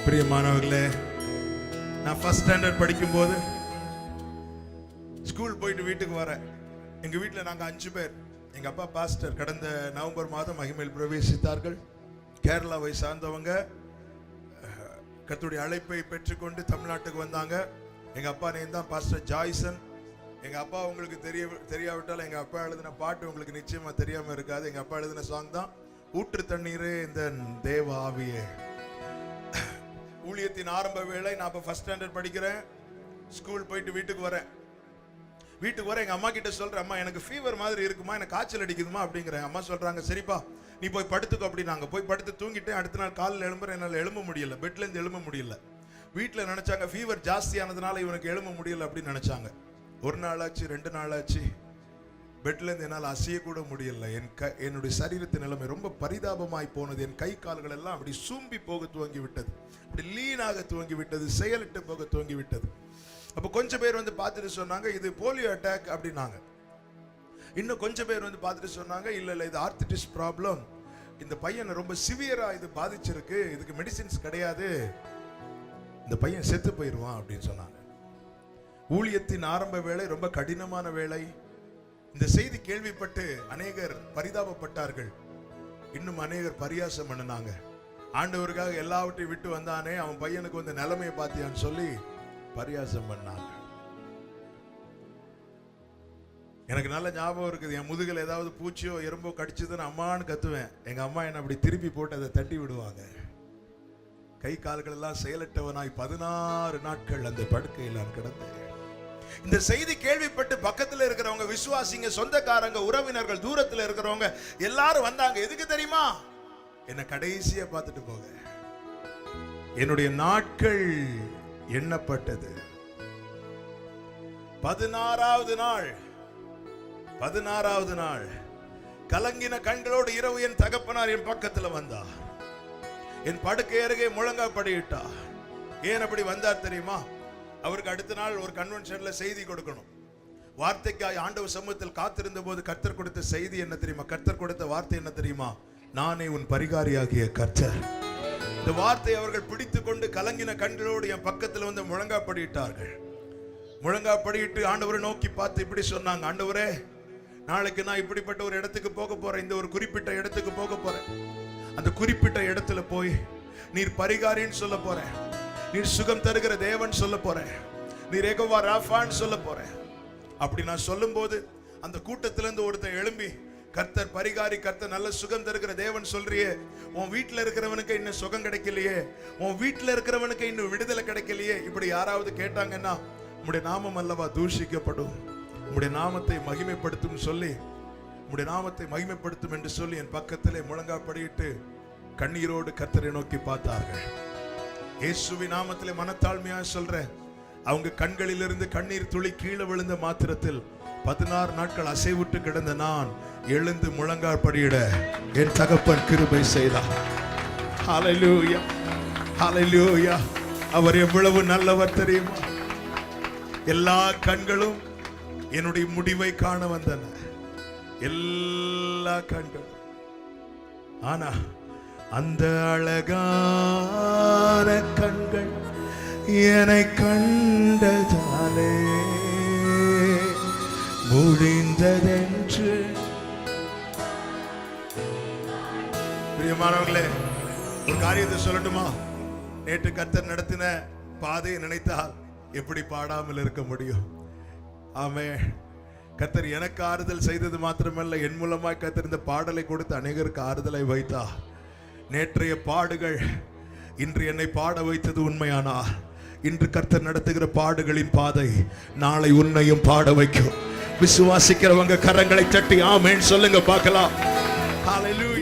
பிரியமானவர்களே, நான் first standard படிக்கும்போது ஸ்கூல் போயிட்டு வீட்டுக்கு வரேன். எங்க வீட்டில் நாங்கள் 5 பேர். எங்க அப்பா பாஸ்டர், கடந்த நவம்பர் மாதம் மகிமையில் பிரவேசித்தார்கள். கேரளாவை சார்ந்தவங்க. கர்த்தருடைய அழைப்பை பெற்றுக்கொண்டு தமிழ்நாட்டுக்கு வந்தாங்க. எங்க அப்பா நேம் தான் பாஸ்டர் ஜாய்சன். எங்க அப்பா உங்களுக்கு தெரியாவிட்டால் எங்க அப்பா எழுதின பாட்டு உங்களுக்கு நிச்சயமா தெரியாம இருக்காது. எங்க அப்பா எழுதின சாங் தான் ஊற்று தண்ணீரே இந்த தேவ ஆவியே. ஊழியத்தின் ஆரம்ப வேளை. நான் இப்போ ஃபர்ஸ்ட் ஸ்டாண்டர்ட் படிக்கிறேன். ஸ்கூல் போயிட்டு வீட்டுக்கு வரேன். எங்க அம்மா கிட்ட சொல்றேன், அம்மா எனக்கு ஃபீவர் மாதிரி இருக்குமா, எனக்கு காய்ச்சல் அடிக்குதுமா அப்படிங்கிறேன். அம்மா சொல்றாங்க, சரிப்பா நீ போய் படுத்துக்கோ அப்படின்னாங்க. போய் படுத்து தூங்கிட்டேன். அடுத்த நாள் காலையில் எழும்புறேன். என்னால் எழும்ப முடியல, பெட்ல இருந்து எழும்ப முடியல. வீட்டில் நினைச்சாங்க ஃபீவர் ஜாஸ்தியானதுனால இவனுக்கு எழும்ப முடியல அப்படின்னு நினைச்சாங்க. 1 நாள் ஆச்சு, 2 நாள் ஆச்சு, பெட்ல இருந்து என்னால் அசையக்கூட முடியல. என்னுடைய சரீரத்தின் நிலைமை ரொம்ப பரிதாபமாய் போனது. என் கை கால்கள் எல்லாம் அப்படி சூம்பி போக துவங்கி விட்டது, அப்படி லீனாக துவங்கி விட்டது, செயலிட்டு போக துவங்கி விட்டது. அப்போ கொஞ்சம் பேர் வந்து பார்த்துட்டு சொன்னாங்க, இது போலியோ அட்டாக் அப்படின்னாங்க. இன்னும் கொஞ்சம் பேர் வந்து பார்த்துட்டு சொன்னாங்க, இல்ல இது ஆர்த்திட்டிஸ் ப்ராப்ளம், இந்த பையனை ரொம்ப சிவியரா இது பாதிச்சிருக்கு, இதுக்கு மெடிசின்ஸ் கிடையாது, இந்த பையன் செத்து போயிடுவான் அப்படின்னு சொன்னாங்க. ஊழியத்தின் ஆரம்ப வேளை ரொம்ப கடினமான வேளை. இந்த செய்தி கேள்விப்பட்டு அநேகர் பரிதாபப்பட்டார்கள். இன்னும் அநேகர் பரியாசம் பண்ணினாங்க. ஆண்டவருக்காக எல்லாவற்றையும் விட்டு வந்தானே, அவன் பையனுக்கு வந்து நிலைமையை பார்த்தியான்னு சொல்லி பரியாசம் பண்ணாங்க. எனக்கு நல்ல ஞாபகம் இருக்குது. என் முதுகில் ஏதாவது பூச்சியோ எறும்போ கடிச்சதுன்னு அம்மான்னு கத்துவேன். எங்க அம்மா என்ன அப்படி திருப்பி போட்டு அதை தட்டி விடுவாங்க. கை கால்கள் எல்லாம் செயலற்றவனாய் 16 நாட்கள் அந்த படுக்கையில் நான் கிடந்தேன். இந்த செய்தி கேள்விப்பட்டு பக்கத்தில் இருக்கிறவங்க, விசுவாசிங்க, சொந்தக்காரங்க, உறவினர்கள், தூரத்தில் இருக்கிறவங்க எல்லாரும் வந்தாங்க. எதுக்கு தெரியுமா? என்ன கடைசியா பார்த்துட்டு போக. என்னுடைய நாட்கள் எண்ணப்பட்டது. 16வது நாள் கலங்கின கண்களோடு இரவு என் தகப்பனார் என் பக்கத்தில் வந்தார். என் படுக்கை அருகே முழங்காப்படியிட்டார். ஏன் அப்படி வந்தார் தெரியுமா? அவருக்கு அடுத்த நாள் ஒரு கன்வென்ஷன்ல செய்தி கொடுக்கணும். வார்த்தைக்காய் ஆண்டவர் சமூகத்தில் காத்திருந்த போது கர்த்தர் கொடுத்த செய்தி என்ன தெரியுமா? கர்த்தர் கொடுத்த வார்த்தை என்ன தெரியுமா? நானே உன் பரிகாரியாகிய கர்த்தர். இந்த வார்த்தை அவர்கள் பிடித்து கொண்டு கலங்கின கண்களோடு என் பக்கத்தில் வந்து முழங்காப்படியிட்டார்கள். முழங்காப்படியிட்டு ஆண்டவரை நோக்கி பார்த்து இப்படி சொன்னாங்க, ஆண்டவரே, நாளைக்கு நான் இப்படிப்பட்ட ஒரு இடத்துக்கு போக போறேன், இந்த ஒரு குறிப்பிட்ட இடத்துக்கு போக போறேன். அந்த குறிப்பிட்ட இடத்துல போய் நீர் பரிகாரின்னு சொல்ல போறேன், நீர் சுகம் தருகிற தேவன் சொல்ல போறேன், நீர் யெகோவா ராஃபான்னு சொல்ல போறேன். அப்படி நான் சொல்லும் போது அந்த கூட்டத்திலிருந்து ஒருத்தன் எழும்பி, கர்த்தர் பரிகாரி, கர்த்தர் நல்ல சுகம் தருகிற தேவன் சொல்றியே, உன் வீட்டுல இருக்கிறவனுக்கு இன்னும் சுகம் கிடைக்கலையே, உன் வீட்டுல இருக்கிறவனுக்கு இன்னும் விடுதலை கிடைக்கலையே, இப்படி யாராவது கேட்டாங்கன்னா, உம்முடைய நாமம் அல்லவா தூஷிக்கப்படும், உம்முடைய நாமத்தை மகிமைப்படுத்தும் சொல்லி, உம்முடைய நாமத்தை மகிமைப்படுத்தும் என்று சொல்லி என் பக்கத்திலே முழங்காப்படியிட்டு கண்ணீரோடு கர்த்தரை நோக்கி பார்த்தார்கள். இயேசுவின் நாமத்திலே மனத்தாழ்மையா சொல்றேன், அவங்க கண்களிலிருந்து கண்ணீர் துளி கீழே விழுந்த மாத்திரத்தில் 16 நாட்கள் அசைவுட்டு கிடந்த நான் எழுந்து முழங்காற்படியிட என் தகப்பன் கிருபை செய்தார். ஹல்லேலூயா, ஹல்லேலூயா. அவர் எவ்வளவு நல்லவர் தெரியுமா? எல்லா கண்களும் என்னுடைய முடிவை காண வந்தன, எல்லா கண்களும். ஆனா அந்த அழகான கண்கள் என்னை கண்டதாலே முடிந்ததென்று. பிரியமானவர்களே, ஒரு காரியத்தை சொல்லட்டுமா? நேற்று கர்த்தர் நடத்தின பாதையை நினைத்தால் எப்படி பாடாமல் இருக்க முடியும்? ஆமென். கர்த்தர் எனக்கு ஆறுதல் செய்தது மாத்திரமல்ல, என் மூலமாய் கர்த்தர் இந்த பாடலை கொடுத்து அநேகருக்கு ஆறுதலை வைத்தார். நேற்றைய பாடுகள் இன்று என்னை பாட வைத்தது உண்மையானா, இன்று கர்த்தர் நடத்துகிற பாடுகளின் பாதை நாளை உன்னையும் பாட வைக்கும். விசுவாசிக்கிறவங்க கரங்களை தட்டி ஆமென் சொல்லுங்க பார்க்கலாம். ஹல்லேலூயா.